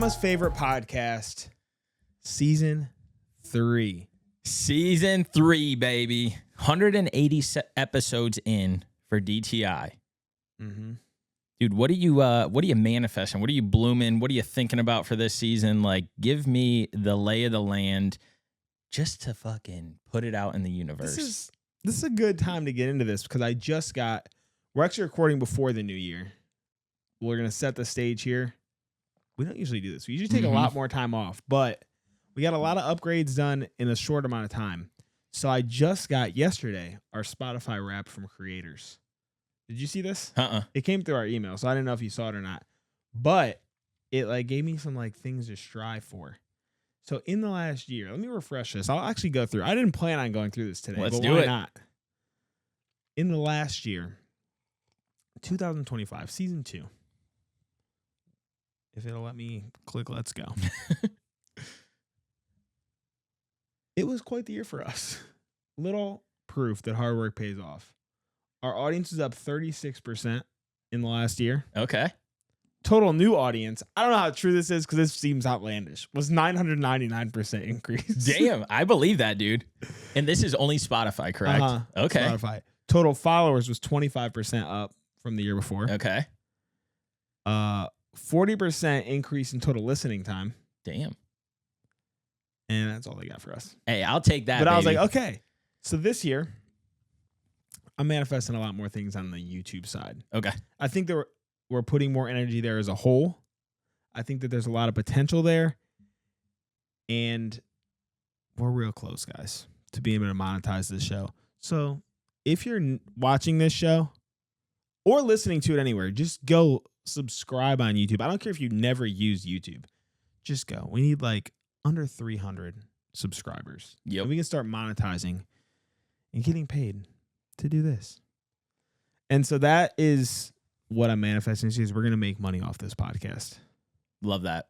Mama's favorite podcast, season 3. Season 3, baby. 180 episodes in for DTI. Mm-hmm. Dude, what are you manifesting? What are you blooming? What are you thinking about for this season? Like, give me the lay of the land just to fucking put it out in the universe. This is a good time to get into this because we're actually recording before the new year. We're going to set the stage here. We don't usually do this. We usually take a lot more time off, but we got a lot of upgrades done in a short amount of time. So I just got yesterday our Spotify wrap from creators. Did you see this? It came through our email, so I didn't know if you saw it or not. But it gave me some things to strive for. So in the last year, let me refresh this. I'll actually go through. I didn't plan on going through this today. Let's but do why it. not? In the last year, 2025, season 2. If it'll let me click, let's go. It was quite the year for us. Little proof that hard work pays off. Our audience is up 36% in the last year. Okay. Total new audience, I don't know how true this is because this seems outlandish, was 999% increase. Damn, I believe that, dude. And this is only Spotify, correct? Okay. Spotify. Total followers was 25% up from the year before. Okay. 40% increase in total listening time. Damn. And that's all they got for us. Hey, I'll take that, But baby. I was like, okay. So this year, I'm manifesting a lot more things on the YouTube side. Okay. I think that we're putting more energy there as a whole. I think that there's a lot of potential there. And we're real close, guys, to being able to monetize this show. So if you're watching this show or listening to it anywhere, just go subscribe on YouTube. I don't care if you never use YouTube. Just go. We need under 300 subscribers. Yep. And we can start monetizing and getting paid to do this. And so that is what I'm manifesting is we're going to make money off this podcast. Love that.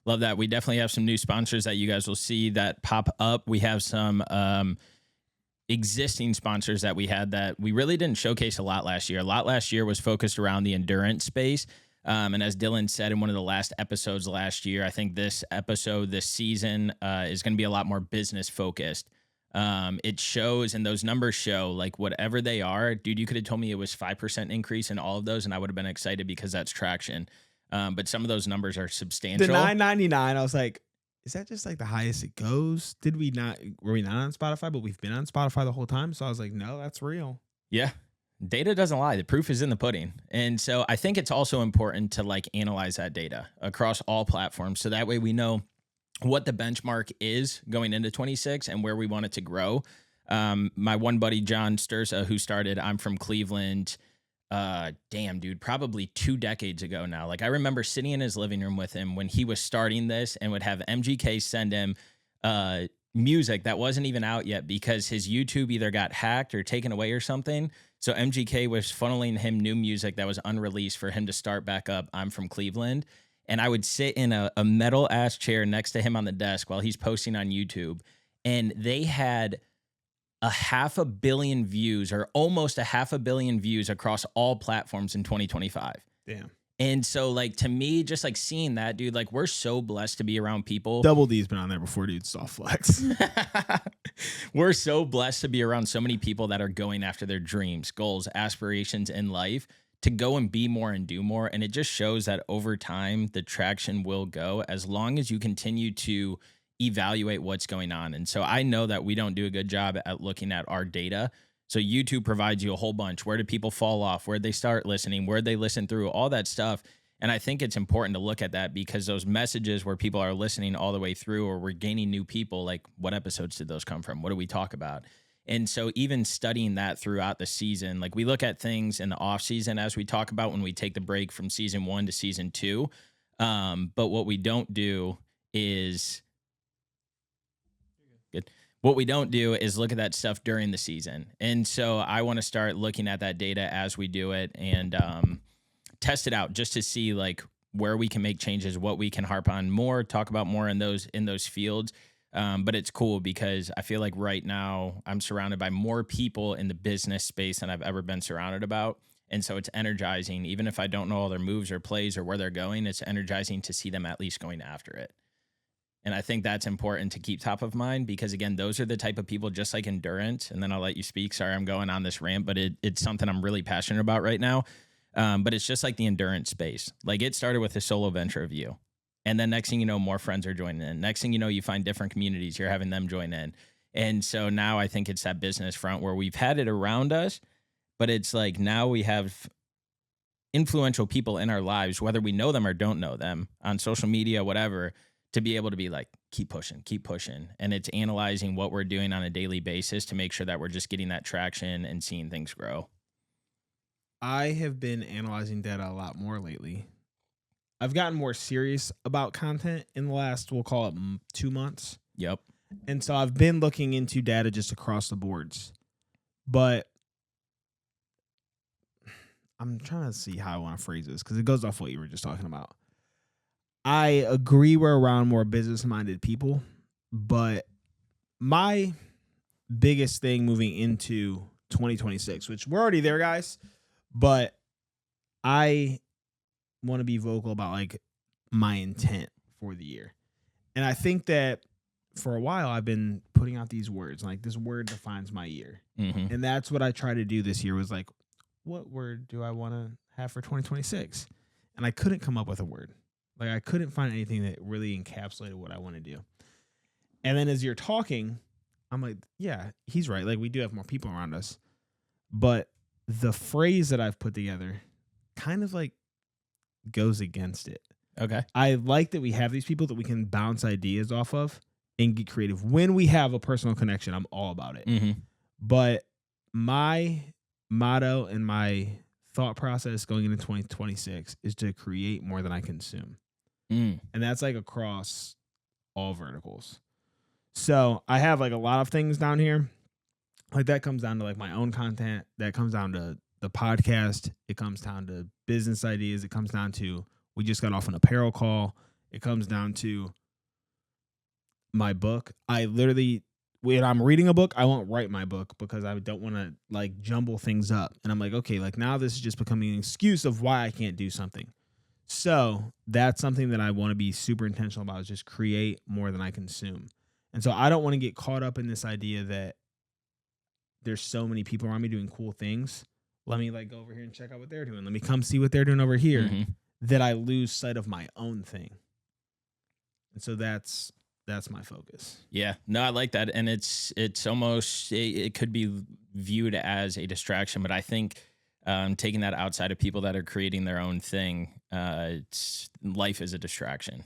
Love that. We definitely have some new sponsors that you guys will see that pop up. We have some existing sponsors that we had that we really didn't showcase a lot last year. A lot last year was focused around the endurance space. And as Dylan said in one of the last episodes last year, I think this season is going to be a lot more business focused. It shows, and those numbers show, whatever they are, dude, you could have told me it was 5% increase in all of those, and I would have been excited because that's traction. But some of those numbers are substantial. The $9.99, I was like, is that just the highest it goes? Were we not on Spotify, but we've been on Spotify the whole time? So I was like, no, that's real. Yeah. Data doesn't lie. The proof is in the pudding. And so I think it's also important to analyze that data across all platforms. So that way we know what the benchmark is going into 26 and where we want it to grow. My one buddy, John Sterza, who started I'm From Cleveland, probably 2 decades ago now. I remember sitting in his living room with him when he was starting this and would have MGK send him music that wasn't even out yet because his YouTube either got hacked or taken away or something. So MGK was funneling him new music that was unreleased for him to start back up I'm From Cleveland. And I would sit in a metal ass chair next to him on the desk while he's posting on YouTube. And they had 500 million views or almost 500 million views across all platforms in 2025. Damn. And so to me, just seeing that, dude, we're so blessed to be around people. Double D's been on there before, dude. Soft flex. We're so blessed to be around so many people that are going after their dreams, goals, aspirations in life to go and be more and do more. And it just shows that over time, the traction will go as long as you continue to evaluate what's going on. And so I know that we don't do a good job at looking at our data. So YouTube provides you a whole bunch. Where do people fall off? Where'd they start listening? Where'd they listen through? All that stuff. And I think it's important to look at that because those messages where people are listening all the way through or we're gaining new people, what episodes did those come from? What do we talk about? And so even studying that throughout the season, we look at things in the off season as we talk about when we take the break from season 1 to season 2. But what we don't do is What we don't do is look at that stuff during the season. And so I want to start looking at that data as we do it and test it out just to see where we can make changes, what we can harp on more, talk about more in those fields. But it's cool because I feel like right now I'm surrounded by more people in the business space than I've ever been surrounded about. And so it's energizing, even if I don't know all their moves or plays or where they're going, it's energizing to see them at least going after it. And I think that's important to keep top of mind because, again, those are the type of people just like endurance. And then I'll let you speak. Sorry, I'm going on this rant, but it's something I'm really passionate about right now. But it's just like the endurance space. Like it started with a solo venture of you. And then next thing you know, more friends are joining in. Next thing you know, you find different communities. You're having them join in. And so now I think it's that business front where we've had it around us, but it's like now we have influential people in our lives, whether we know them or don't know them, on social media, whatever, to be able to be like, keep pushing, keep pushing. And it's analyzing what we're doing on a daily basis to make sure that we're just getting that traction and seeing things grow. I have been analyzing data a lot more lately. I've gotten more serious about content in the last, we'll call it 2 months. Yep. And so I've been looking into data just across the boards. But I'm trying to see how I want to phrase this because it goes off what you were just talking about. I agree we're around more business-minded people, but my biggest thing moving into 2026, which we're already there, guys, but I want to be vocal about like my intent for the year. And I think that for a while I've been putting out these words, like this word defines my year. Mm-hmm. And that's what I tried to do this year was like, what word do I want to have for 2026? And I couldn't come up with a word. Like I couldn't find anything that really encapsulated what I want to do. And then as you're talking, I'm like, yeah, he's right. Like we do have more people around us. But the phrase that I've put together kind of like goes against it. Okay. I like that we have these people that we can bounce ideas off of and get creative. When we have a personal connection, I'm all about it. Mm-hmm. But my motto and my thought process going into 2026 is to create more than I consume. And that's like across all verticals. So I have like a lot of things down here. Like that comes down to like my own content. That comes down to the podcast. It comes down to business ideas. It comes down to, we just got off an apparel call. It comes down to my book. I literally, when I'm reading a book, I won't write my book because I don't want to like jumble things up. And I'm like, okay, like now this is just becoming an excuse of why I can't do something. So that's something that I want to be super intentional about, is just create more than I consume. And so I don't want to get caught up in this idea that there's so many people around me doing cool things. Let me like go over here and check out what they're doing. Let me come see what they're doing over here. Mm-hmm. That I lose sight of my own thing. And so that's my focus. Yeah, no, I like that. And it's almost, it could be viewed as a distraction, but I think taking that outside of people that are creating their own thing, life is a distraction.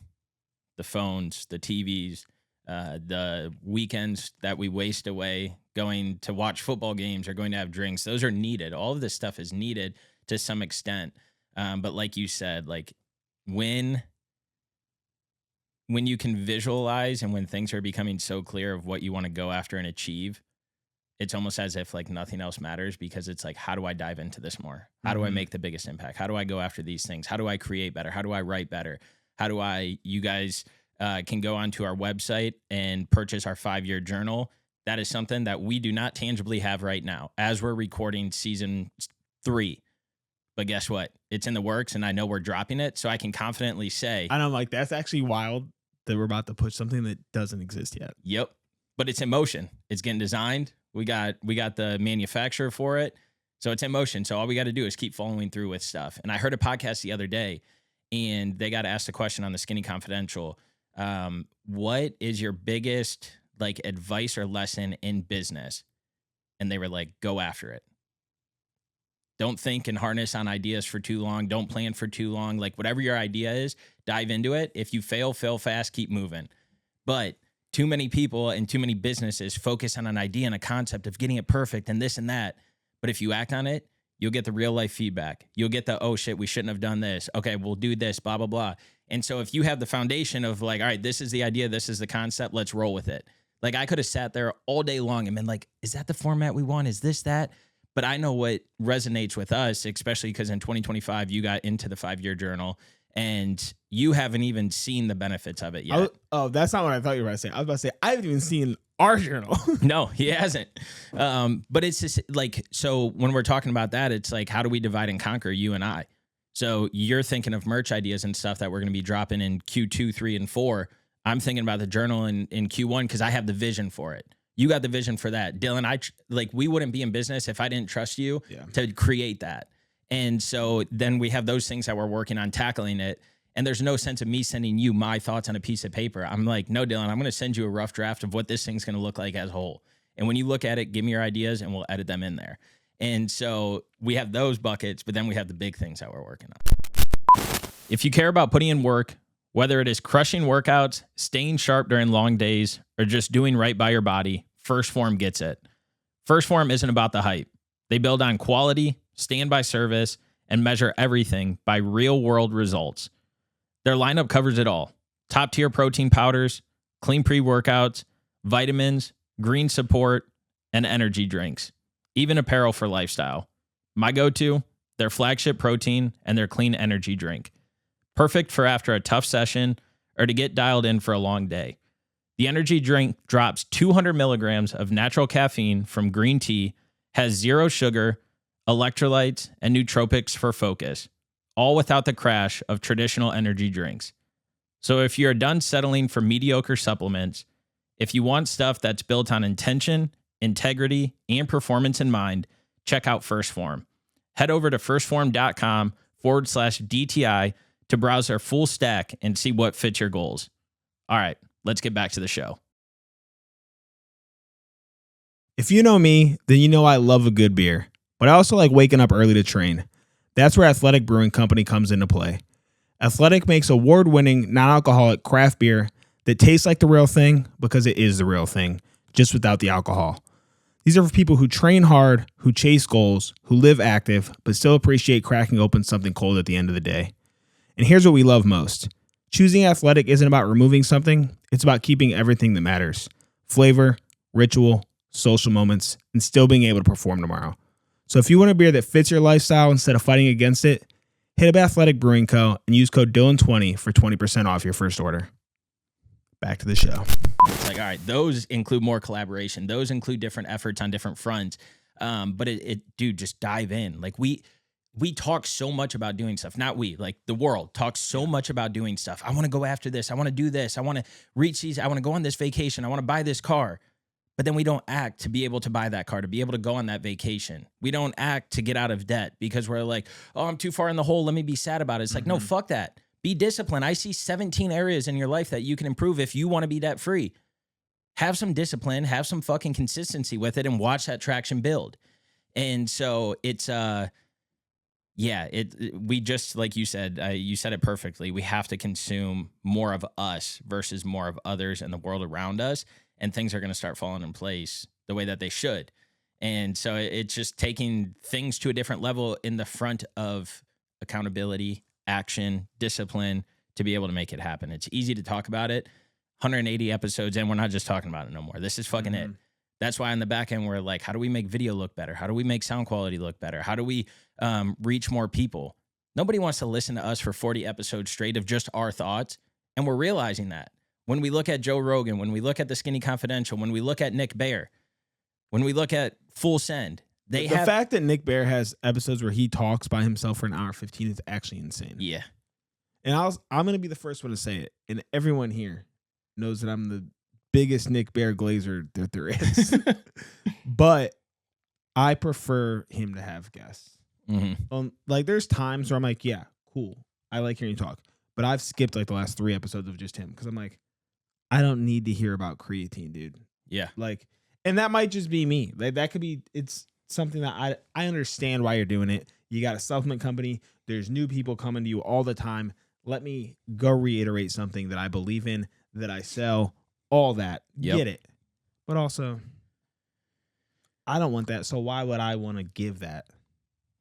The phones, the TVs, the weekends that we waste away going to watch football games or going to have drinks, those are needed. All of this stuff is needed to some extent. But like you said, like when you can visualize and when things are becoming so clear of what you want to go after and achieve, it's almost as if like nothing else matters, because it's like, how do I dive into this more? How do I make the biggest impact? How do I go after these things? How do I create better? How do I write better? How do you guys can go onto our website and purchase our 5-year journal. That is something that we do not tangibly have right now as we're recording season 3. But guess what? It's in the works, and I know we're dropping it, so I can confidently say. And I'm like, that's actually wild that we're about to push something that doesn't exist yet. Yep. But it's in motion. It's getting designed. We got the manufacturer for it. So it's in motion. So all we got to do is keep following through with stuff. And I heard a podcast the other day, and they got asked a question on the Skinny Confidential. What is your biggest like advice or lesson in business? And they were like, go after it. Don't think and harness on ideas for too long. Don't plan for too long. Like whatever your idea is, dive into it. If you fail fast, keep moving. But too many people and too many businesses focus on an idea and a concept of getting it perfect and this and that. But if you act on it, you'll get the real life feedback. You'll get the, oh shit, we shouldn't have done this. Okay, we'll do this, blah, blah, blah. And so if you have the foundation of like, all right, this is the idea, this is the concept, let's roll with it. Like I could have sat there all day long and been like, is that the format we want? Is this that? But I know what resonates with us, especially because in 2025, you got into the 5-year journal. And you haven't even seen the benefits of it yet. Oh, that's not what I thought you were about to say. I was about to say, I haven't even seen our journal. No, he hasn't. But it's just like, so when we're talking about that, it's like, how do we divide and conquer, you and I? So you're thinking of merch ideas and stuff that we're going to be dropping in Q2, 3, and 4. I'm thinking about the journal in Q1 because I have the vision for it. You got the vision for that. Dylan, we wouldn't be in business if I didn't trust you to create that. And so then we have those things that we're working on tackling it. And there's no sense of me sending you my thoughts on a piece of paper. I'm like, no, Dylan, I'm going to send you a rough draft of what this thing's going to look like as a whole. And when you look at it, give me your ideas and we'll edit them in there. And so we have those buckets, but then we have the big things that we're working on. If you care about putting in work, whether it is crushing workouts, staying sharp during long days, or just doing right by your body, First Form gets it. First Form isn't about the hype. They build on quality, stand by service, and measure everything by real-world results. Their lineup covers it all. Top-tier protein powders, clean pre-workouts, vitamins, green support, and energy drinks. Even apparel for lifestyle. My go-to, their flagship protein and their clean energy drink. Perfect for after a tough session or to get dialed in for a long day. The energy drink drops 200 milligrams of natural caffeine from green tea, has 0 sugar, electrolytes, and nootropics for focus, all without the crash of traditional energy drinks. So if you're done settling for mediocre supplements, if you want stuff that's built on intention, integrity, and performance in mind, check out First Form. Head over to firstform.com/DTI to browse their full stack and see what fits your goals. All right, let's get back to the show. If you know me, then you know I love a good beer, but I also like waking up early to train. That's where Athletic Brewing Company comes into play. Athletic makes award-winning non-alcoholic craft beer that tastes like the real thing because it is the real thing, just without the alcohol. These are for people who train hard, who chase goals, who live active, but still appreciate cracking open something cold at the end of the day. And here's what we love most. Choosing Athletic isn't about removing something, it's about keeping everything that matters. Flavor, ritual, social moments, and still being able to perform tomorrow. So if you want a beer that fits your lifestyle instead of fighting against it, hit up Athletic Brewing Co. and use code Dylan20 for 20% off your first order. Back to the show. It's like, all right, those include more collaboration. Those include different efforts on different fronts. But dude, just dive in. Like we talk so much about doing stuff. Not we, like the world talks so much about doing stuff. I want to go after this. I want to do this. I want to reach these. I want to go on this vacation. I want to buy this car. But then we don't act to be able to buy that car, to be able to go on that vacation. We don't act to get out of debt because we're like, oh, I'm too far in the hole. Let me be sad about it. It's like, no, fuck that. Be disciplined. I see 17 areas in your life that you can improve if you want to be debt free. Have some discipline, have some fucking consistency with it, and watch that traction build. And so it's, we just, like you said it perfectly. We have to consume more of us versus more of others and the world around us. And things are going to start falling in place the way that they should. And so it's just taking things to a different level in the front of accountability, action, discipline to be able to make it happen. It's easy to talk about it. 180 episodes and we're not just talking about it no more. This is fucking it. That's why on the back end, we're like, how do we make video look better? How do we make sound quality look better? How do we reach more people? Nobody wants to listen to us for 40 episodes straight of just our thoughts. And we're realizing that. When we look at Joe Rogan, when we look at the Skinny Confidential, when we look at Nick Bare, when we look at Full Send, the fact that Nick Bare has episodes where he talks by himself for an hour 15 is actually insane. Yeah. And I'm going to be the first one to say it. And everyone here knows that I'm the biggest Nick Bare glazer that there is. But I prefer him to have guests. Like there's times where I'm like, yeah, cool. I like hearing you talk. But I've skipped like the last 3 episodes of just him because I'm like, I don't need to hear about creatine, dude. Yeah. Like, and that might just be me. Like that could be, it's something that I understand why you're doing it. You got a supplement company. There's new people coming to you all the time. Let me go reiterate something that I believe in, that I sell, all that. Yep. Get it. But also, I don't want that. So why would I want to give that?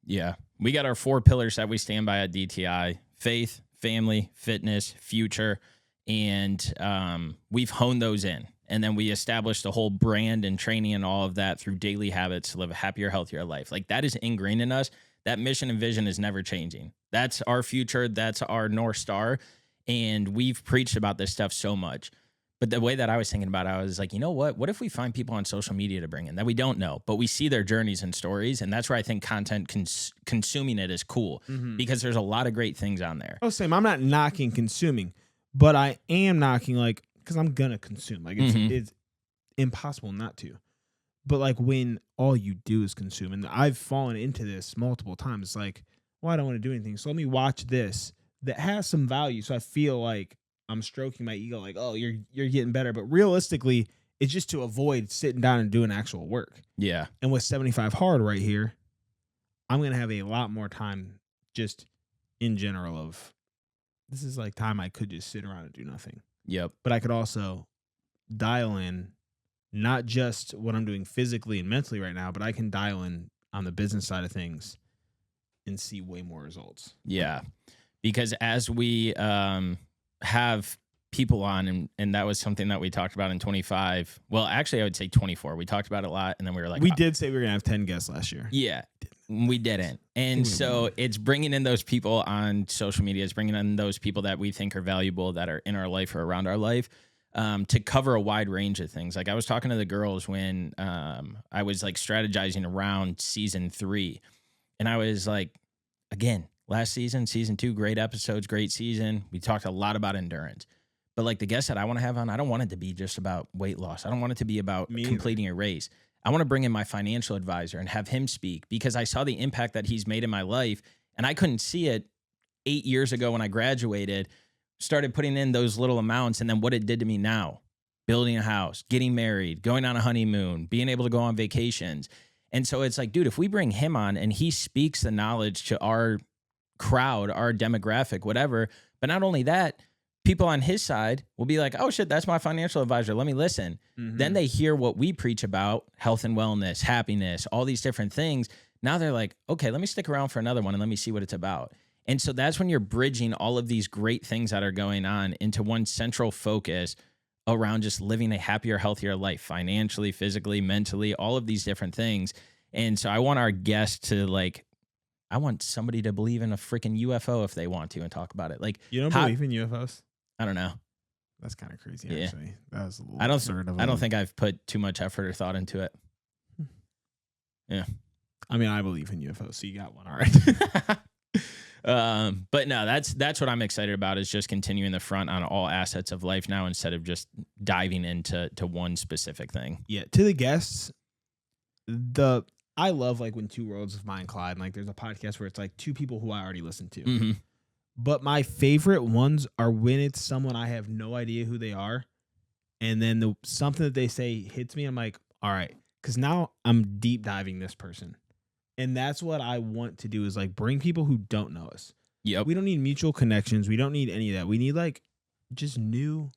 Yeah. We got our 4 pillars that we stand by at DTI: faith, family, fitness, future. And we've honed those in. And then we established a whole brand and training and all of that through daily habits to live a happier, healthier life. Like that is ingrained in us. that mission and vision is never changing. That's our future. That's our North Star. And we've preached about this stuff so much. But the way that I was thinking about it, I was like, you know what? What if we find people on social media to bring in that we don't know, but we see their journeys and stories? And that's where I think content consuming it is cool because there's a lot of great things on there. Oh, same. I'm not knocking consuming, but I am knocking like, because I'm going to consume. Like it's impossible not to. But like when all you do is consume, and I've fallen into this multiple times, it's like, well, I don't want to do anything. So let me watch this that has some value. So I feel like I'm stroking my ego, like, oh, you're getting better. But realistically, it's just to avoid sitting down and doing actual work. Yeah. And with 75 hard right here, I'm going to have a lot more time just in general of this is like time I could just sit around and do nothing. Yep. But I could also dial in not just what I'm doing physically and mentally right now, but I can dial in on the business side of things and see way more results. Yeah. Because as we have people on, and that was something that we talked about in 25. Well, actually, I would say 24. We talked about it a lot, and then we were like... We did say we were going to have 10 guests last year. Yeah, we didn't. And so it's bringing in those people on social media. It's bringing in those people that we think are valuable, that are in our life or around our life, to cover a wide range of things. Like I was talking to the girls when I was like strategizing around season 3. And I was like, again, last season, season 2, great episodes, great season. We talked a lot about endurance. But like the guests that I want to have on, I don't want it to be just about weight loss. I don't want it to be about completing a race. I want to bring in my financial advisor and have him speak because I saw the impact that he's made in my life. And I couldn't see it 8 years ago when I graduated, started putting in those little amounts. And then what it did to me now, building a house, getting married, going on a honeymoon, being able to go on vacations. And so it's like, dude, if we bring him on and he speaks the knowledge to our crowd, our demographic, whatever. But not only that, people on his side will be like, oh shit, that's my financial advisor. Let me listen. Then they hear what we preach about, health and wellness, happiness, all these different things. Now they're like, okay, let me stick around for another one and let me see what it's about. And so that's when you're bridging all of these great things that are going on into one central focus around just living a happier, healthier life, financially, physically, mentally, all of these different things. And so I want our guests to like, I want somebody to believe in a freaking UFO if they want to and talk about it. Like, you don't believe in UFOs? I don't know. That's kind of crazy, actually. That was a little absurd of I don't think I've put too much effort or thought into it. Yeah. I mean, I believe in UFOs, so you got one. All right. But no, that's what I'm excited about is just continuing the front on all assets of life now instead of just diving into one specific thing. Yeah. To the guests, I love like when Two Worlds of Mine collide. And like there's a podcast where it's like two people who I already listened to. But my favorite ones are when it's someone I have no idea who they are. And then something that they say hits me. I'm like, all right. Because now I'm deep diving this person. And that's what I want to do is like bring people who don't know us. Yep. We don't need mutual connections. We don't need any of that. We need like just new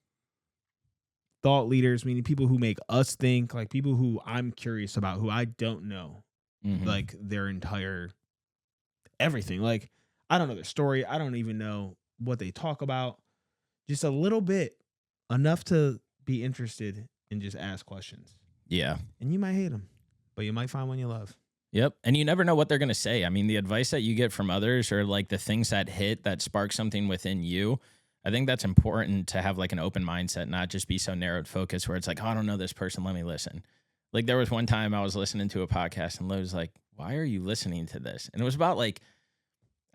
thought leaders. We need people who make us think, like people who I'm curious about, who I don't know, like their entire everything. Like I don't know their story. I don't even know what they talk about. Just a little bit, enough to be interested and just ask questions. Yeah. And you might hate them, but you might find one you love. Yep. And you never know what they're going to say. I mean, the advice that you get from others or like the things that hit that spark something within you, I think that's important to have like an open mindset, not just be so narrowed focused where it's like, oh, I don't know this person. Let me listen. Like there was one time I was listening to a podcast and Lo was like, why are you listening to this? And it was about like,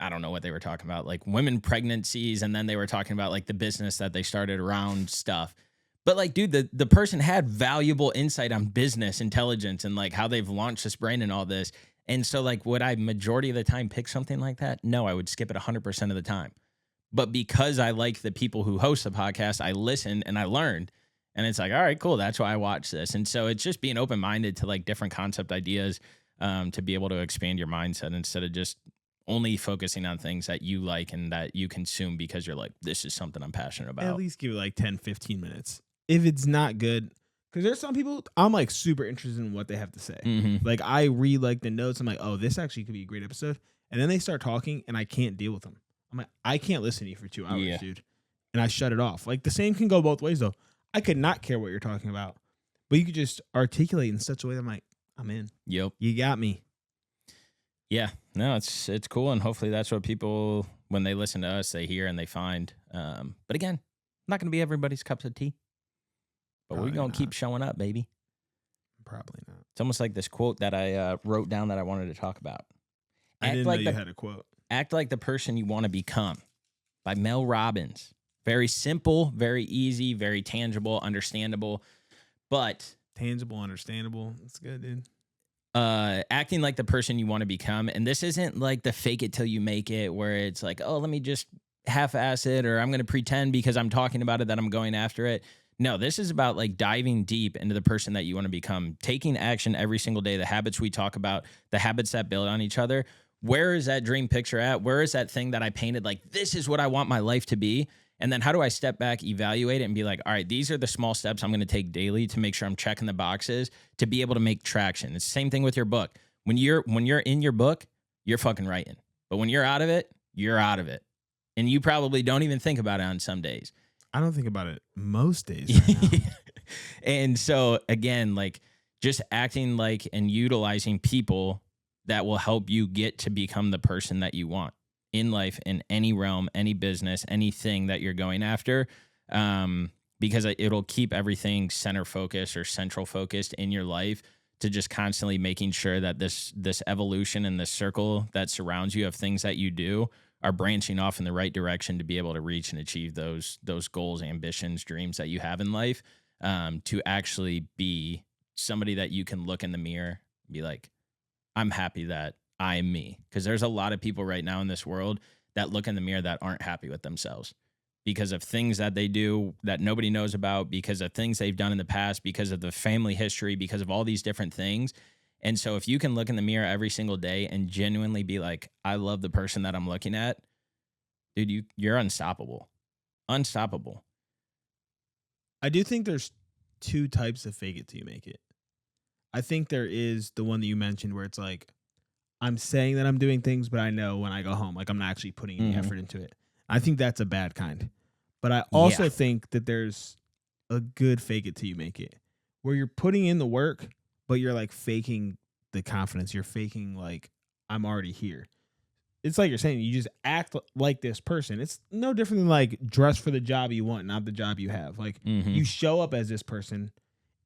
I don't know what they were talking about, like women pregnancies. And then they were talking about like the business that they started around stuff. But like, dude, the person had valuable insight on business intelligence and like how they've launched this brand and all this. And so like, would I majority of the time pick something like that? No, I would skip it 100% of the time. But because I like the people who host the podcast, I listened and I learned. And it's like, all right, cool. That's why I watch this. And so it's just being open-minded to like different concept ideas to be able to expand your mindset instead of just only focusing on things that you like and that you consume because you're like, this is something I'm passionate about. At least give it like 10, 15 minutes. If it's not good, because there's some people I'm like super interested in what they have to say. Like I read like the notes. I'm like, oh, this actually could be a great episode. And then they start talking and I can't deal with them. I'm like, I can't listen to you for 2 hours, dude. And I shut it off. Like the same can go both ways though. I could not care what you're talking about, but you could just articulate in such a way that I'm like, I'm in. Yep. You got me. Yeah. No, it's cool, and hopefully that's what people, when they listen to us, they hear and they find. But again, not going to be everybody's cups of tea, but Probably we're going not. to keep showing up, baby. Probably not. It's almost like this quote that I wrote down that I wanted to talk about. I didn't know you had a quote. Act like the person you want to become by Mel Robbins. Very simple, very easy, very tangible, understandable, but Tangible, understandable. That's good, dude. acting like the person you want to become. And this isn't like the fake it till you make it, where it's like, oh, let me just half-ass it, or I'm going to pretend because I'm talking about it that I'm going after it. No, this is about like diving deep into the person that you want to become, taking action every single day, the habits we talk about, the habits that build on each other. Where is that dream picture at? Where is that thing that I painted? Like, this is what I want my life to be. And then how do I step back, evaluate it, and be like, all right, these are the small steps I'm going to take daily to make sure I'm checking the boxes to be able to make traction. It's the same thing with your book. When you're in your book, you're fucking writing. But when you're out of it, you're out of it. And you probably don't even think about it on some days. I don't think about it most days right now. And so, again, like just acting like and utilizing people that will help you get to become the person that you want in life, in any realm, any business, anything that you're going after, because it'll keep everything center focused or central focused in your life, to just constantly making sure that this evolution and this circle that surrounds you of things that you do are branching off in the right direction to be able to reach and achieve those goals, ambitions, dreams that you have in life, to actually be somebody that you can look in the mirror and be like, I'm happy that I am me. Because there's a lot of people right now in this world that look in the mirror that aren't happy with themselves because of things that they do that nobody knows about, because of things they've done in the past, because of the family history, because of all these different things. And so if you can look in the mirror every single day and genuinely be like, I love the person that I'm looking at, dude, you're unstoppable. Unstoppable. I do think there's two types of fake it till you make it. I think there is the one that you mentioned where it's like, I'm saying that I'm doing things, but I know when I go home, like I'm not actually putting any effort into it. I think that's a bad kind. But I also think that there's a good fake it till you make it, where you're putting in the work, but you're like faking the confidence. You're faking like, I'm already here. It's like you're saying, you just act like this person. It's no different than like dress for the job you want, not the job you have. Like you show up as this person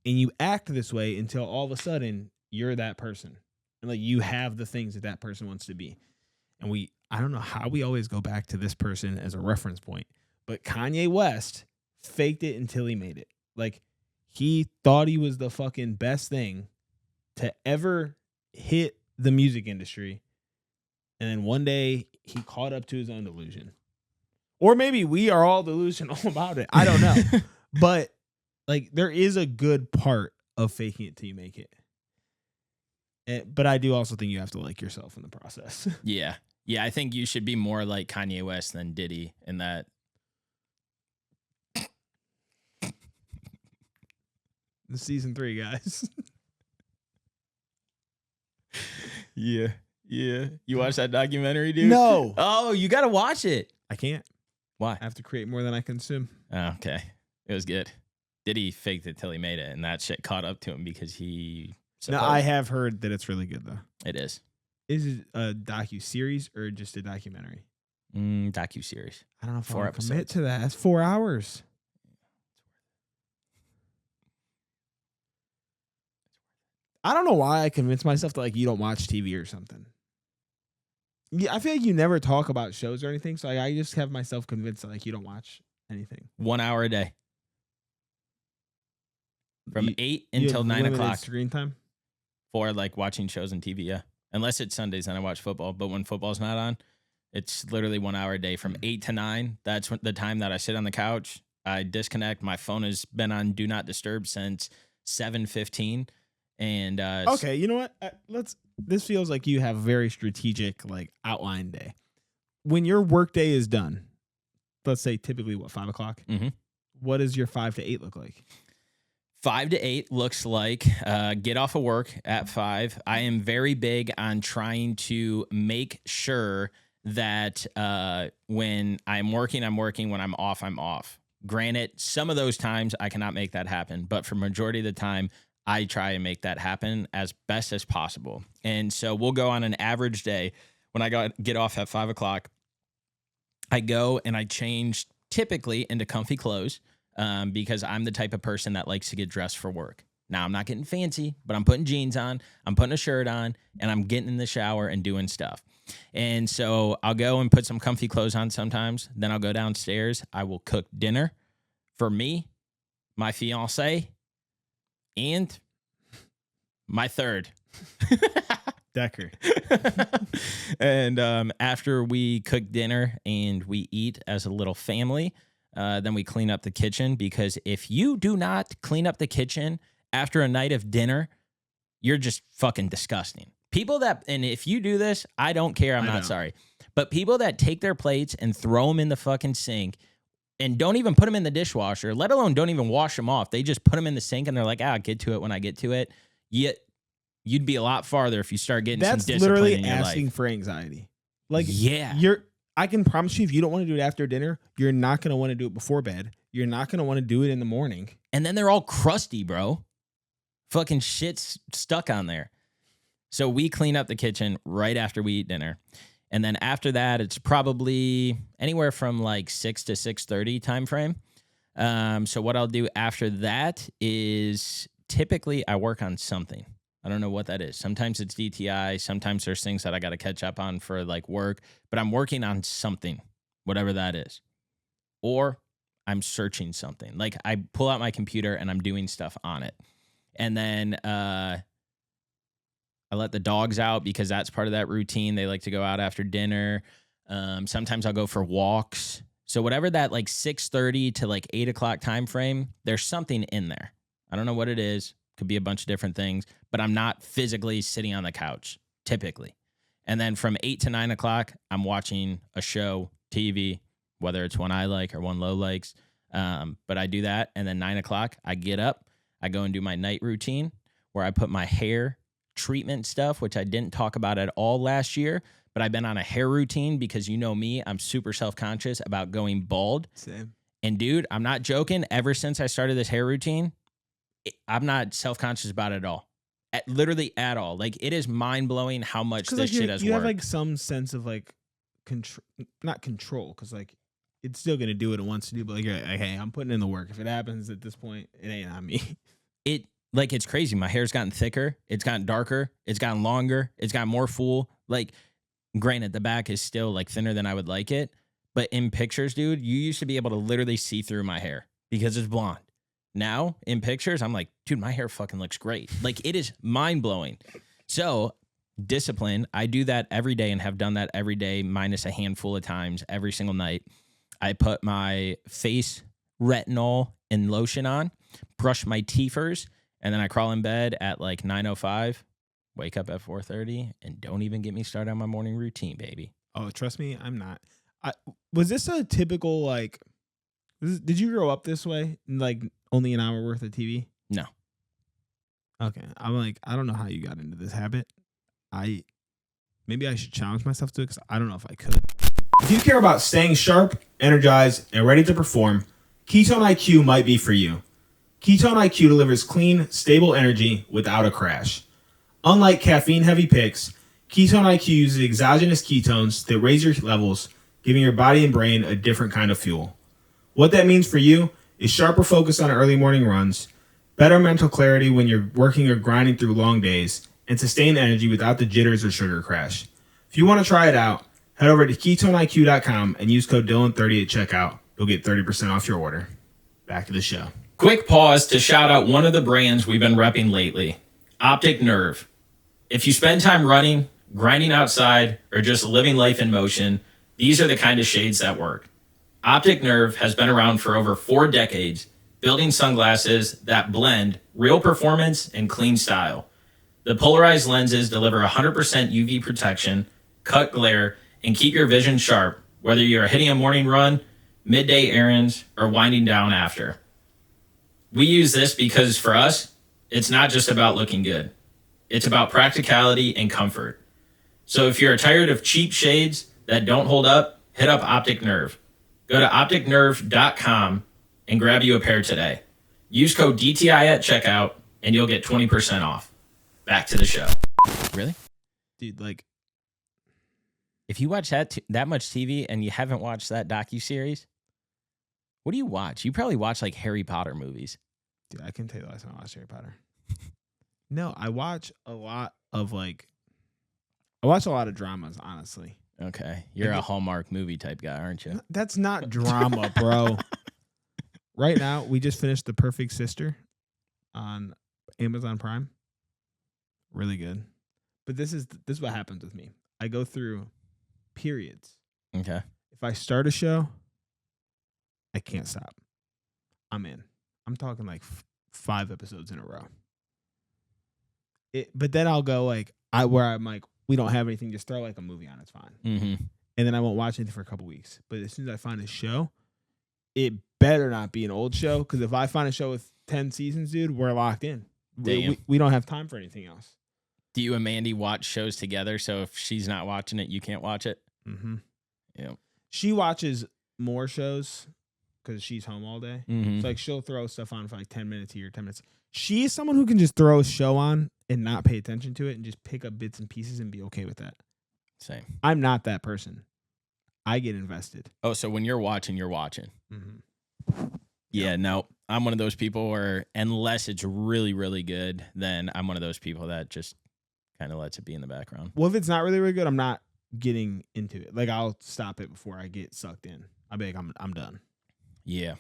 and you act this way until all of a sudden you're that person. And like you have the things that person wants to be. And I don't know how we always go back to this person as a reference point, but Kanye West faked it until he made it. Like he thought he was the fucking best thing to ever hit the music industry. And then one day he caught up to his own delusion. Or maybe we are all delusional about it. I don't know. But like there is a good part of faking it till you make it. But I do also think you have to like yourself in the process. Yeah. Yeah, I think you should be more like Kanye West than Diddy in that. The season 3, guys. Yeah. Yeah. You watch that documentary, dude? No. Oh, you got to watch it. I can't. Why? I have to create more than I consume. Oh, okay. It was good. Diddy faked it till he made it, and that shit caught up to him because he... No, I have heard that it's really good, though. It is. Is it a docu-series or just a documentary? Docu-series. I don't know if 4 I episodes. commit to that. That's 4 hours. I don't know why I convinced myself that like you don't watch TV or something. Yeah, I feel like you never talk about shows or anything, so I just have myself convinced that like you don't watch anything. 1 hour a day. From 8 You until have 9 limited o'clock. screen time? For like watching shows on TV, yeah. Unless it's Sundays, then I watch football. But when football's not on, it's literally 1 hour a day from 8 to 9. That's the time that I sit on the couch. I disconnect. My phone has been on Do Not Disturb since 7:15. And okay, you know what? This feels like you have a very strategic like outline day. When your work day is done, let's say typically 5 o'clock. What does your 5 to 8 look like? 5 to 8 looks like get off of work at 5. I am very big on trying to make sure that when I'm working, I'm working. When I'm off, I'm off. Granted, some of those times I cannot make that happen, but for majority of the time, I try and make that happen as best as possible. And so we'll go on an average day when I get off at 5 o'clock, I go and I change typically into comfy clothes because I'm the type of person that likes to get dressed for work. Now, I'm not getting fancy, but I'm putting jeans on, I'm putting a shirt on, and I'm getting in the shower and doing stuff. And so I'll go and put some comfy clothes on sometimes. Then I'll go downstairs. I will cook dinner for me, my fiance, and my third. Decker. And after we cook dinner and we eat as a little family, then we clean up the kitchen, because if you do not clean up the kitchen after a night of dinner, you're just fucking disgusting. People that, and if you do this, I don't care, I'm not sorry. But people that take their plates and throw them in the fucking sink and don't even put them in the dishwasher, let alone don't even wash them off. They just put them in the sink and they're like, I'll get to it when I get to it. Yet you'd be a lot farther if you start getting some discipline in your life. That's literally asking for anxiety. Like, yeah. I can promise you, if you don't want to do it after dinner, you're not going to want to do it before bed. You're not going to want to do it in the morning. And then they're all crusty, bro. Fucking shit's stuck on there. So we clean up the kitchen right after we eat dinner. And then after that, it's probably anywhere from like 6 to 6:30 time frame. So what I'll do after that is typically I work on something. I don't know what that is. Sometimes it's DTI. Sometimes there's things that I got to catch up on for like work. But I'm working on something, whatever that is. Or I'm searching something. Like I pull out my computer and I'm doing stuff on it. And then I let the dogs out because that's part of that routine. They like to go out after dinner. Sometimes I'll go for walks. So whatever that like 6:30 to like 8 o'clock time frame, there's something in there. I don't know what it is. Could be a bunch of different things, but I'm not physically sitting on the couch typically. And then from 8 to 9 o'clock, I'm watching a show, TV, whether it's one I like or one Lo likes. But I do that. And then 9 o'clock, I get up, I go and do my night routine where I put my hair treatment stuff, which I didn't talk about at all last year, but I've been on a hair routine because you know me, I'm super self-conscious about going bald. Same. And dude, I'm not joking. Ever since I started this hair routine, I'm not self-conscious about it at all. Literally at all. Like, it is mind-blowing how much this shit has worked. You have like some sense of like not control, because like it's still gonna do what it wants to do, but like, you're like, hey, I'm putting in the work. If it happens at this point, it ain't on me. It's crazy. My hair's gotten thicker. It's gotten darker. It's gotten longer. It's gotten more full. Like, granted, the back is still like thinner than I would like it, but in pictures, dude, you used to be able to literally see through my hair because it's blonde. Now, in pictures, I'm like, dude, my hair fucking looks great. Like, it is mind-blowing. So, discipline, I do that every day and have done that every day minus a handful of times every single night. I put my face retinol and lotion on, brush my teethers, and then I crawl in bed at like 9:05, wake up at 4:30, and don't even get me started on my morning routine, baby. Oh, trust me, I'm not. Was this a typical, like, did you grow up this way? Like, only an hour worth of TV? No. Okay. I'm like, I don't know how you got into this habit. Maybe I should challenge myself to it, because I don't know if I could. If you care about staying sharp, energized, and ready to perform, Ketone IQ might be for you. Ketone IQ delivers clean, stable energy without a crash. Unlike caffeine-heavy picks, Ketone IQ uses exogenous ketones that raise your levels, giving your body and brain a different kind of fuel. What that means for you is sharper focus on early morning runs, better mental clarity when you're working or grinding through long days, and sustained energy without the jitters or sugar crash. If you want to try it out, head over to KetoneIQ.com and use code Dylan30 at checkout. You'll get 30% off your order. Back to the show. Quick pause to shout out one of the brands we've been repping lately, Optic Nerve. If you spend time running, grinding outside, or just living life in motion, these are the kind of shades that work. Optic Nerve has been around for over 4 decades, building sunglasses that blend real performance and clean style. The polarized lenses deliver 100% UV protection, cut glare, and keep your vision sharp, whether you're hitting a morning run, midday errands, or winding down after. We use this because for us, it's not just about looking good. It's about practicality and comfort. So if you're tired of cheap shades that don't hold up, hit up Optic Nerve. Go to opticnerve.com and grab you a pair today. Use code DTI at checkout and you'll get 20% off. Back to the show. Really? Dude, like, If you watch that much TV and you haven't watched that docuseries, what do you watch? You probably watch like Harry Potter movies. Dude, I can tell you the last time I watched Harry Potter. No, I watch a lot of dramas, honestly. Okay. You're a Hallmark movie type guy, aren't you? That's not drama, bro. Right now, we just finished The Perfect Sister on Amazon Prime. Really good. But this is what happens with me. I go through periods. Okay. If I start a show, I can't stop. I'm in. I'm talking like 5 episodes in a row. But then I'll go where I'm like, we don't have anything, just throw like a movie on, it's fine. Mm-hmm. And then I won't watch anything for a couple weeks. But as soon as I find a show, it better not be an old show, because if I find a show with 10 seasons, dude, we're locked in. We don't have time for anything else. Do you and Mandy watch shows together? So if she's not watching it, you can't watch it? Mm-hmm. Yeah. She watches more shows because she's home all day. Mm-hmm. So she'll throw stuff on for 10 minutes here, 10 minutes. She is someone who can just throw a show on and not pay attention to it and just pick up bits and pieces and be okay with that. Same. I'm not that person. I get invested. Oh, so when you're watching, you're watching. Mm-hmm. Yeah, no, I'm one of those people where unless it's really, really good, then I'm one of those people that just kind of lets it be in the background. Well, if it's not really, really good, I'm not getting into it. Like, I'll stop it before I get sucked in. I'll be like, I'm done. Yeah.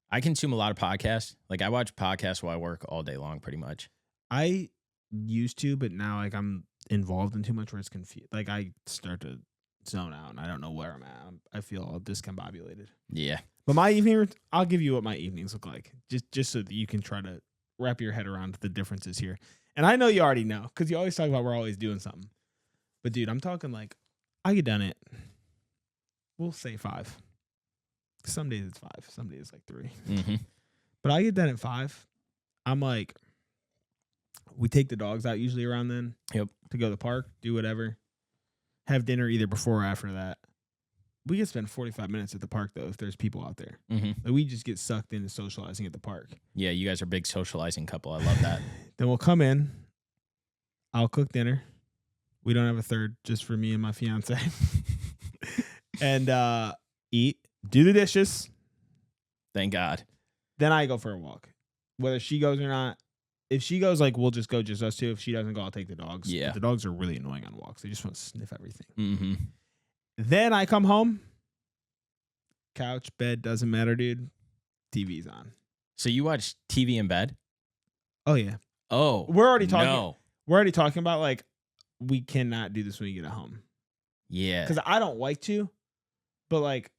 I consume a lot of podcasts. Like, I watch podcasts while I work all day long, pretty much. I used to, but now I'm involved in too much where it's confused. Like, I start to zone out and I don't know where I'm at. I feel all discombobulated. Yeah. But my evening, I'll give you what my evenings look like, just so that you can try to wrap your head around the differences here. And I know you already know, because you always talk about we're always doing something. But dude, I'm talking like I get done at, we'll say 5. Some days it's 5, some days it's like 3. Mm-hmm. But I get done at 5. I'm like, we take the dogs out usually around then. Yep. To go to the park, do whatever. Have dinner either before or after that. We can spend 45 minutes at the park, though, if there's people out there. Mm-hmm. Like, we just get sucked into socializing at the park. Yeah, you guys are a big socializing couple. I love that. Then we'll come in. I'll cook dinner. We don't have a third, just for me and my fiance. And eat, do the dishes. Thank God. Then I go for a walk. Whether she goes or not. If she goes, like, we'll just go just us two. If she doesn't go, I'll take the dogs. Yeah. But the dogs are really annoying on walks. They just want to sniff everything. Mm-hmm. Then I come home. Couch, bed, doesn't matter, dude. TV's on. So you watch TV in bed? Oh, yeah. Oh. We're already talking. No. We're already talking about, like, we cannot do this when you get home. Yeah. Because I don't like to. But, like,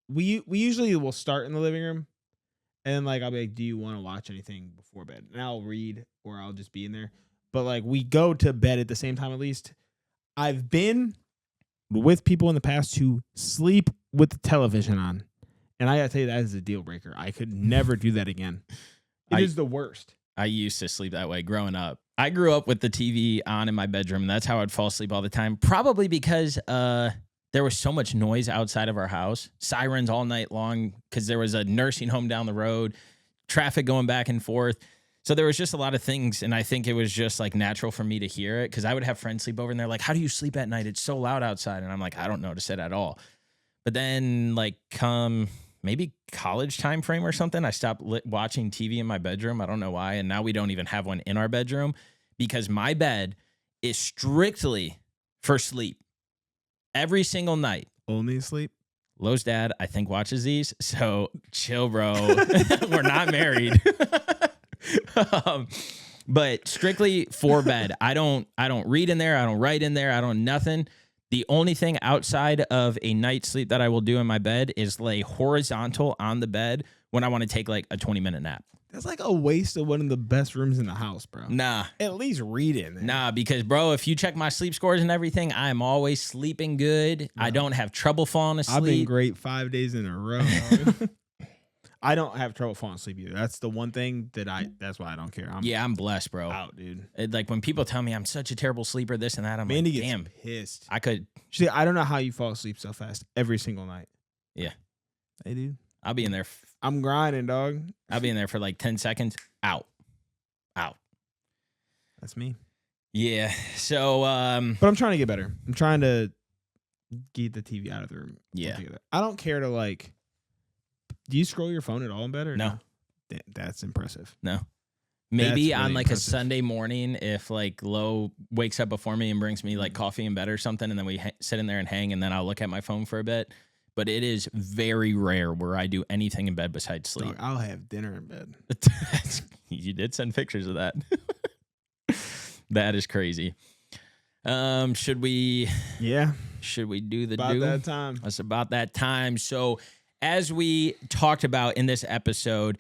we usually will start in the living room. And then, like, I'll be like, do you want to watch anything before bed? And I'll read or I'll just be in there. But, like, we go to bed at the same time at least. I've been with people in the past who sleep with the television on. And I got to tell you, that is a deal breaker. I could never do that again. It is the worst. I used to sleep that way growing up. I grew up with the TV on in my bedroom. And that's how I'd fall asleep all the time. Probably because there was so much noise outside of our house. Sirens all night long because there was a nursing home down the road. Traffic going back and forth. So there was just a lot of things, and I think it was just like natural for me to hear it because I would have friends sleep over and they're like, how do you sleep at night? It's so loud outside. And I'm like, I don't notice it at all. But then like come maybe college time frame or something, I stopped watching TV in my bedroom. I don't know why. And now we don't even have one in our bedroom because my bed is strictly for sleep every single night. Only sleep? Lowe's dad, I think, watches these. So chill, bro. We're not married. But strictly for bed. I don't read in there. I don't write in there. I don't nothing. The only thing outside of a night's sleep that I will do in my bed is lay horizontal on the bed when I want to take like a 20-minute nap. That's like a waste of one of the best rooms in the house, bro. Nah. At least read in there. Nah, because, bro, if you check my sleep scores and everything, I am always sleeping good. No. I don't have trouble falling asleep. I've been great 5 days in a row. I don't have trouble falling asleep either. That's the one thing that's why I don't care. I'm blessed, bro. Out, dude. Like when people tell me I'm such a terrible sleeper, this and that, I'm Mandy like, gets damn. Pissed. I could. See, I don't know how you fall asleep so fast every single night. Yeah. Hey, dude. I'll be in there. I'm grinding, dog. I'll be in there for like 10 seconds. Out. That's me. Yeah. So, But I'm trying to get better. I'm trying to get the TV out of the room. Yeah. altogether. I don't care to like. Do you scroll your phone at all in bed or No. That's impressive. No. Maybe That's on really like impressive. a Sunday morning, if like Lo wakes up before me and brings me like coffee in bed or something, and then we sit in there and hang, and then I'll look at my phone for a bit. But it is very rare where I do anything in bed besides sleep. Dog, I'll have dinner in bed. You did send pictures of that. That is crazy. Should we Yeah. do the About do? that time. It's about that time. So as we talked about in this episode,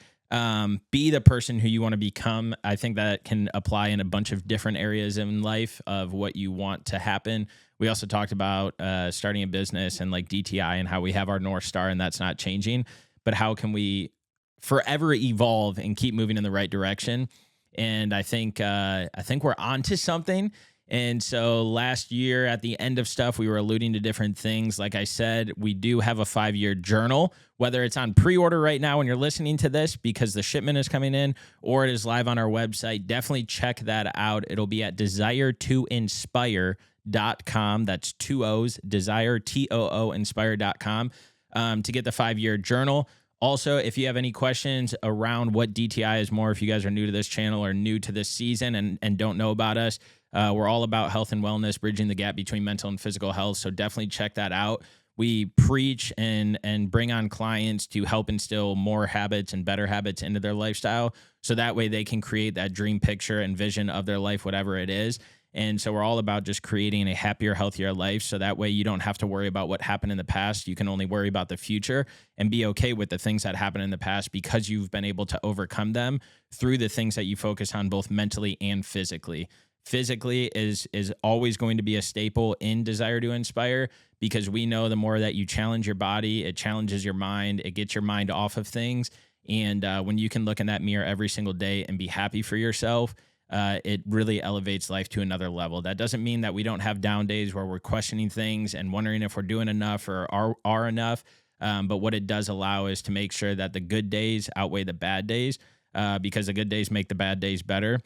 be the person who you want to become. I think that can apply in a bunch of different areas in life of what you want to happen. We also talked about starting a business and like DTI and how we have our North Star and that's not changing. But how can we forever evolve and keep moving in the right direction? And I think we're onto something. And so last year at the end of stuff, we were alluding to different things. Like I said, we do have a 5-year journal, whether it's on pre-order right now when you're listening to this because the shipment is coming in, or it is live on our website. Definitely check that out. It'll be at desire2inspire.com. That's 2 O's, desire, TOO, inspire.com to get the 5-year journal. Also, if you have any questions around what DTI is more, if you guys are new to this channel or new to this season and don't know about us, we're all about health and wellness, bridging the gap between mental and physical health. So definitely check that out. We preach and bring on clients to help instill more habits and better habits into their lifestyle. So that way they can create that dream picture and vision of their life, whatever it is. And so we're all about just creating a happier, healthier life. So that way you don't have to worry about what happened in the past. You can only worry about the future and be okay with the things that happened in the past because you've been able to overcome them through the things that you focus on both mentally and physically. Physically is always going to be a staple in Desire to Inspire because we know the more that you challenge your body, it challenges your mind, it gets your mind off of things. And when you can look in that mirror every single day and be happy for yourself, it really elevates life to another level. That doesn't mean that we don't have down days where we're questioning things and wondering if we're doing enough or are enough. But what it does allow is to make sure that the good days outweigh the bad days because the good days make the bad days better.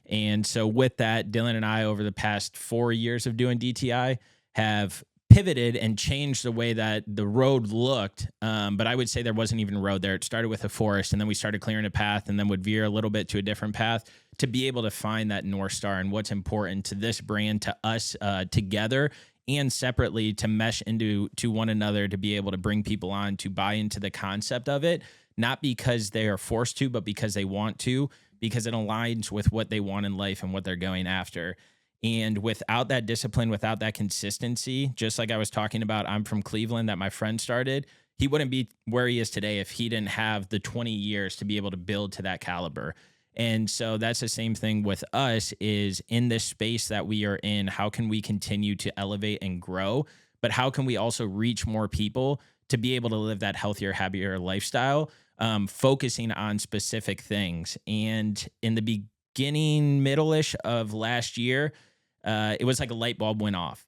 And so with that, Dylan and I, over the past 4 years of doing DTI, have pivoted and changed the way that the road looked. But I would say there wasn't even a road there. It started with a forest, and then we started clearing a path and then would veer a little bit to a different path to be able to find that North Star and what's important to this brand, to us together and separately to mesh into one another, to be able to bring people on to buy into the concept of it, not because they are forced to, but because they want to, because it aligns with what they want in life and what they're going after. And without that discipline, without that consistency, just like I was talking about, I'm from Cleveland that my friend started, he wouldn't be where he is today if he didn't have the 20 years to be able to build to that caliber. And so that's the same thing with us, is in this space that we are in, how can we continue to elevate and grow? But how can we also reach more people to be able to live that healthier, happier lifestyle, focusing on specific things? And in the beginning, middle-ish of last year, it was like a light bulb went off.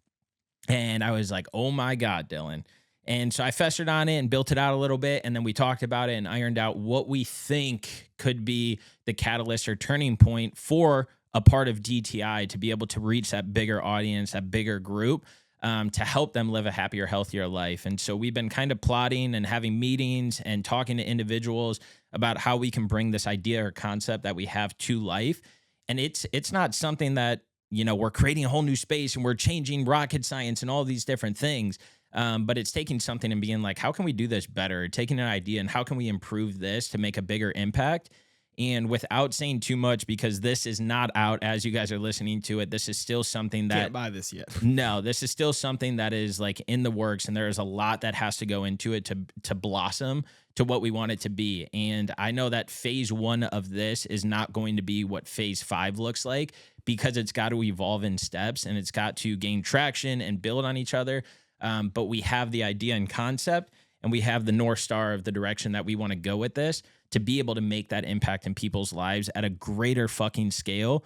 And I was like, oh my God, Dylan. And so I festered on it and built it out a little bit. And then we talked about it and ironed out what we think could be the catalyst or turning point for a part of DTI to be able to reach that bigger audience, that bigger group, to help them live a happier, healthier life. And so we've been kind of plotting and having meetings and talking to individuals about how we can bring this idea or concept that we have to life. And it's not something that, you know, we're creating a whole new space and we're changing rocket science and all these different things. But it's taking something and being like, how can we do this better? Taking an idea and how can we improve this to make a bigger impact? And without saying too much, because this is not out as you guys are listening to it, this is still something that Can't buy this yet. No, this is still something that is like in the works, and there is a lot that has to go into it to blossom to what we want it to be. And I know that phase 1 of this is not going to be what phase 5 looks like, because it's got to evolve in steps and it's got to gain traction and build on each other. But we have the idea and concept, and we have the North Star of the direction that we want to go with this to be able to make that impact in people's lives at a greater fucking scale,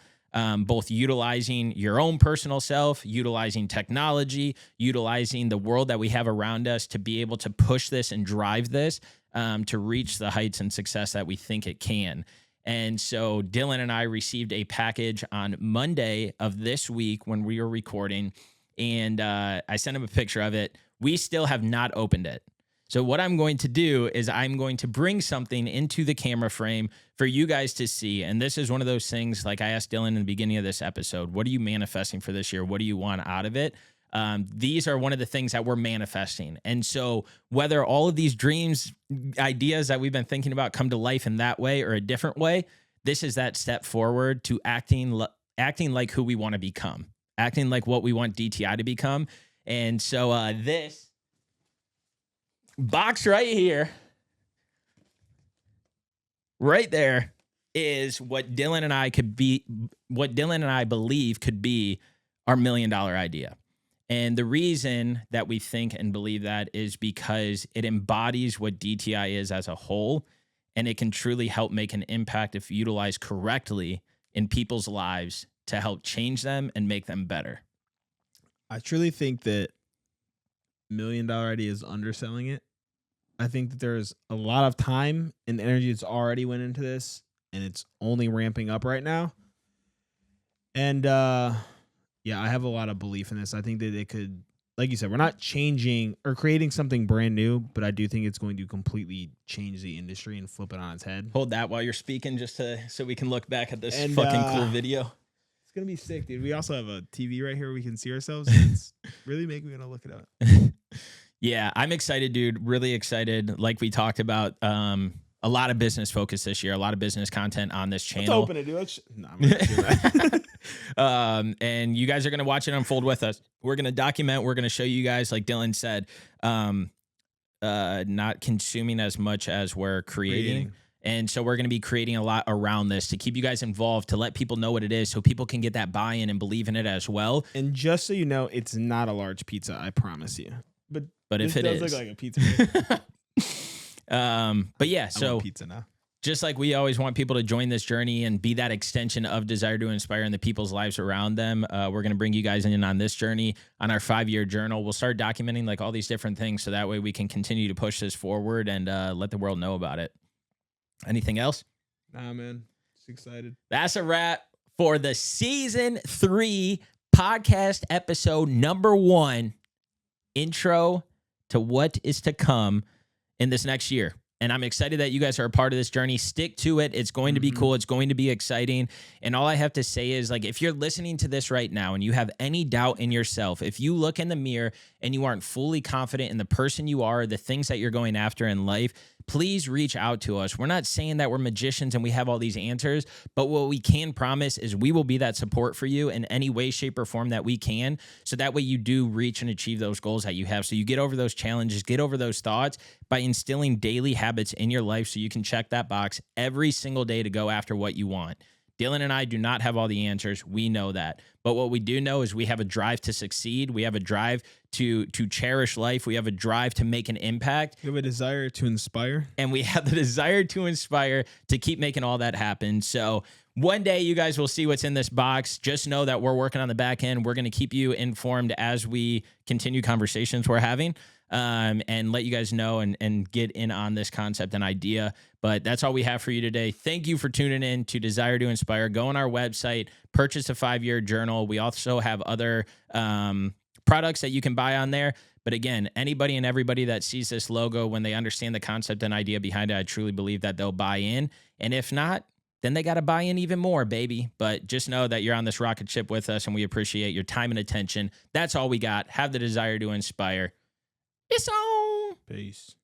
both utilizing your own personal self, utilizing technology, utilizing the world that we have around us to be able to push this and drive this to reach the heights and success that we think it can. And so Dylan and I received a package on Monday of this week when we were recording, and I sent him a picture of it. We still have not opened it. So what I'm going to do is I'm going to bring something into the camera frame for you guys to see. And this is one of those things, like I asked Dylan in the beginning of this episode, what are you manifesting for this year? What do you want out of it? These are one of the things that we're manifesting. And so whether all of these dreams, ideas that we've been thinking about come to life in that way or a different way, this is that step forward to acting like who we want to become, acting like what we want DTI to become. And so this box right here, right there, is what Dylan and I believe could be our $1 million idea. And the reason that we think and believe that is because it embodies what DTI is as a whole, and it can truly help make an impact if utilized correctly in people's lives to help change them and make them better. I truly think that $1 million idea is underselling it. I think that there's a lot of time and energy that's already went into this, and it's only ramping up right now. And yeah, I have a lot of belief in this. I think that it could, like you said, we're not changing or creating something brand new, but I do think it's going to completely change the industry and flip it on its head. Hold that while you're speaking, just so we can look back at this fucking cool video. It's gonna be sick, dude. We also have a TV right here where we can see ourselves. And it's really making me want to look it up. Yeah, I'm excited, dude. Really excited. Like we talked about, a lot of business focus this year, a lot of business content on this channel. Let's open it, dude. No, I'm not doing that. And you guys are going to watch it unfold with us. We're going to document. We're going to show you guys, like Dylan said, not consuming as much as we're creating. And so we're going to be creating a lot around this to keep you guys involved, to let people know what it is so people can get that buy-in and believe in it as well. And just so you know, it's not a large pizza, I promise you. But if it does is, look like a pizza. but yeah, I so want pizza now. Just like we always want people to join this journey and be that extension of Desire to Inspire in the people's lives around them, we're going to bring you guys in on this journey on our 5-year journal. We'll start documenting like all these different things so that way we can continue to push this forward and let the world know about it. Anything else? Nah, man. Just excited. That's a wrap for the season 3 podcast episode number 1, intro to what is to come in this next year. And I'm excited that you guys are a part of this journey. Stick to it. It's going to be cool. It's going to be exciting. And all I have to say is, like, if you're listening to this right now and you have any doubt in yourself, if you look in the mirror and you aren't fully confident in the person you are, the things that you're going after in life, please reach out to us. We're not saying that we're magicians and we have all these answers, but what we can promise is we will be that support for you in any way, shape, or form that we can. So that way you do reach and achieve those goals that you have. So you get over those challenges, get over those thoughts by instilling daily habits in your life so you can check that box every single day to go after what you want. Dylan and I do not have all the answers. We know that. But what we do know is we have a drive to succeed. We have a drive to cherish life. We have a drive to make an impact. We have a desire to inspire. And we have the desire to inspire to keep making all that happen. So one day you guys will see what's in this box. Just know that we're working on the back end. We're going to keep you informed as we continue conversations we're having. And let you guys know and get in on this concept and idea. But that's all we have for you today. Thank you for tuning in to Desire to Inspire. Go on our website, purchase a 5-year journal. We also have other products that you can buy on there. But again, anybody and everybody that sees this logo, when they understand the concept and idea behind it, I truly believe that they'll buy in. And if not, then they got to buy in even more, baby. But just know that you're on this rocket ship with us, and we appreciate your time and attention. That's all we got. Have the desire to inspire. It's on. Peace.